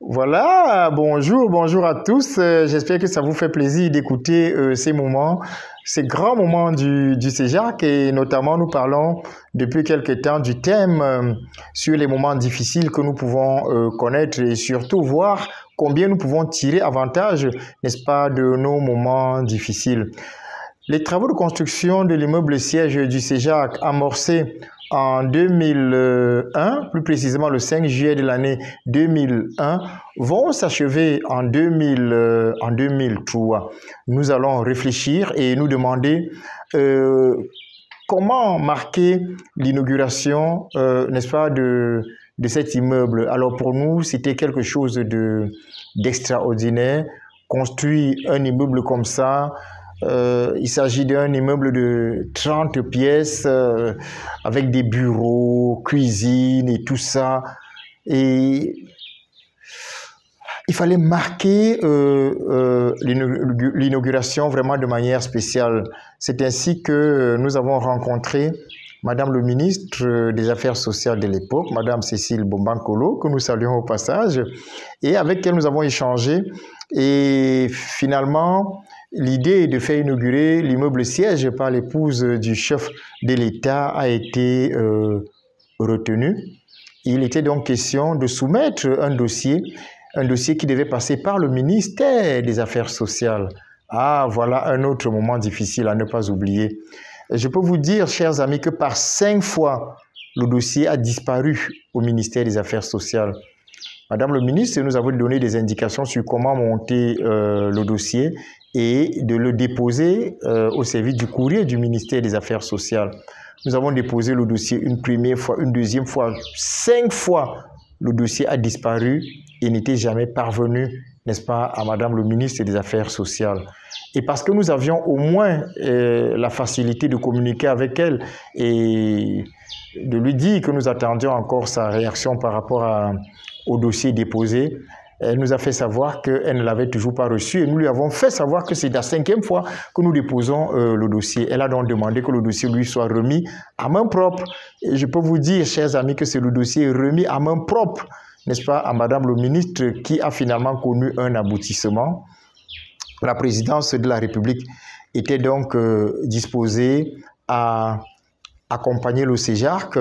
Voilà, bonjour, bonjour à tous. J'espère que ça vous fait plaisir d'écouter ces moments, ces grands moments du CEJAC et notamment nous parlons depuis quelque temps du thème sur les moments difficiles que nous pouvons connaître et surtout voir combien nous pouvons tirer avantage, n'est-ce pas, de nos moments difficiles. Les travaux de construction de l'immeuble siège du CEJAC amorcés en 2001, plus précisément le 5 juillet de l'année 2001, vont s'achever en 2003. Nous allons réfléchir et nous demander comment marquer l'inauguration, n'est-ce pas, de cet immeuble. Alors pour nous, c'était quelque chose d'extraordinaire. Construire un immeuble comme ça, il s'agit d'un immeuble de 30 pièces avec des bureaux, cuisine et tout ça. Et il fallait marquer l'inauguration vraiment de manière spéciale. C'est ainsi que nous avons rencontré Madame le ministre des Affaires sociales de l'époque, Madame Cécile Bombankolo, que nous saluons au passage, et avec qui nous avons échangé. Et finalement, l'idée de faire inaugurer l'immeuble siège par l'épouse du chef de l'État a été retenue. Il était donc question de soumettre un dossier qui devait passer par le ministère des Affaires sociales. Ah, voilà un autre moment difficile à ne pas oublier. Je peux vous dire, chers amis, que par 5 fois, le dossier a disparu au ministère des Affaires sociales. Madame le ministre nous avait donné des indications sur comment monter le dossier et de le déposer au service du courrier du ministère des Affaires sociales. Nous avons déposé le dossier une première fois, une deuxième fois, 5 fois. Le dossier a disparu et n'était jamais parvenu, n'est-ce pas, à Madame le ministre des Affaires sociales. Et parce que nous avions au moins la facilité de communiquer avec elle et de lui dire que nous attendions encore sa réaction par rapport au dossier déposé, elle nous a fait savoir qu'elle ne l'avait toujours pas reçu et nous lui avons fait savoir que c'est la 5e fois que nous déposons le dossier. Elle a donc demandé que le dossier lui soit remis à main propre. Et je peux vous dire, chers amis, que c'est le dossier remis à main propre, n'est-ce pas, à Madame le ministre qui a finalement connu un aboutissement. La présidence de la République était donc disposée à accompagner le CEJAC.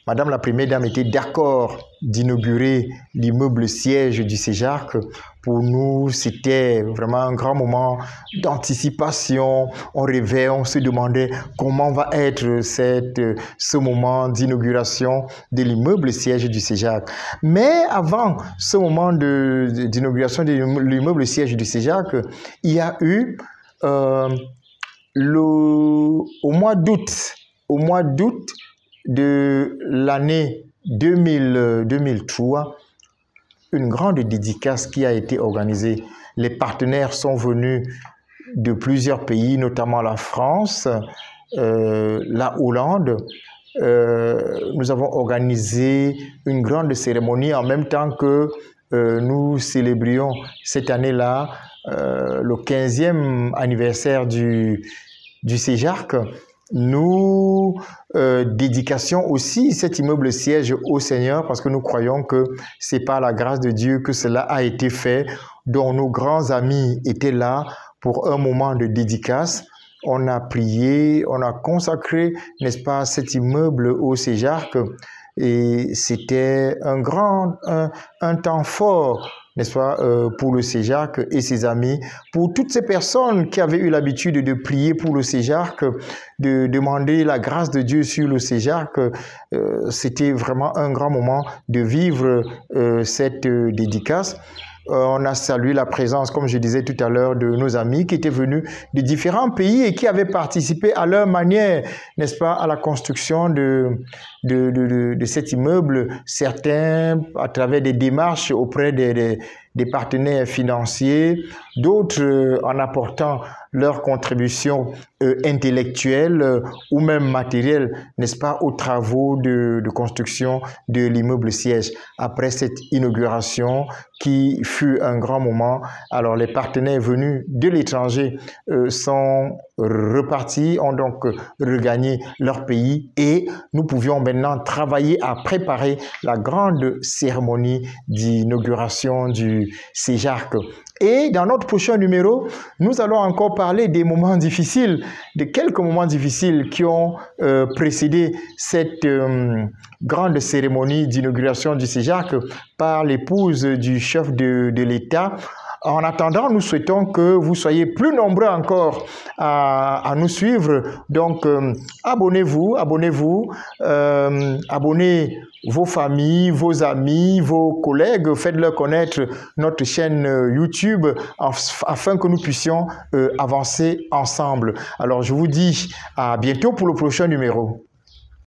Madame la Première Dame était d'accord d'inaugurer l'immeuble siège du CEJAC. Pour nous, c'était vraiment un grand moment d'anticipation. On rêvait, on se demandait comment va être ce moment d'inauguration de l'immeuble siège du CEJAC. Mais avant ce moment d'inauguration de l'immeuble siège du CEJAC, il y a eu au mois d'août de l'année 2003, une grande dédicace qui a été organisée. Les partenaires sont venus de plusieurs pays, notamment la France, la Hollande. Nous avons organisé une grande cérémonie en même temps que nous célébrions cette année-là le 15e anniversaire du CEJAC. Nous dédications aussi cet immeuble siège au Seigneur parce que nous croyons que c'est par la grâce de Dieu que cela a été fait, dont nos grands amis étaient là pour un moment de dédicace. On a prié, on a consacré, n'est-ce pas, cet immeuble au CEJAC et c'était un temps fort, n'est-ce pas, pour le CEJAC et ses amis, pour toutes ces personnes qui avaient eu l'habitude de prier pour le CEJAC, de demander la grâce de Dieu sur le CEJAC. C'était vraiment un grand moment de vivre cette dédicace. On a salué la présence, comme je disais tout à l'heure, de nos amis qui étaient venus de différents pays et qui avaient participé à leur manière, n'est-ce pas, à la construction de cet immeuble. Certains à travers des démarches auprès des partenaires financiers, d'autres en apportant leur contribution intellectuelle ou même matérielle, n'est-ce pas, aux travaux de construction de l'immeuble siège. Après cette inauguration qui fut un grand moment, alors les partenaires venus de l'étranger sont repartis, ont donc regagné leur pays et nous pouvions maintenant travailler à préparer la grande cérémonie d'inauguration du CEJAC. Et dans notre prochain numéro, nous allons encore parler des moments difficiles, de quelques moments difficiles qui ont précédé cette grande cérémonie d'inauguration du CEJAC par l'épouse du chef de l'État. En attendant, nous souhaitons que vous soyez plus nombreux encore à nous suivre. Donc, abonnez-vous, abonnez vos familles, vos amis, vos collègues. Faites-leur connaître notre chaîne YouTube afin que nous puissions avancer ensemble. Alors, je vous dis à bientôt pour le prochain numéro.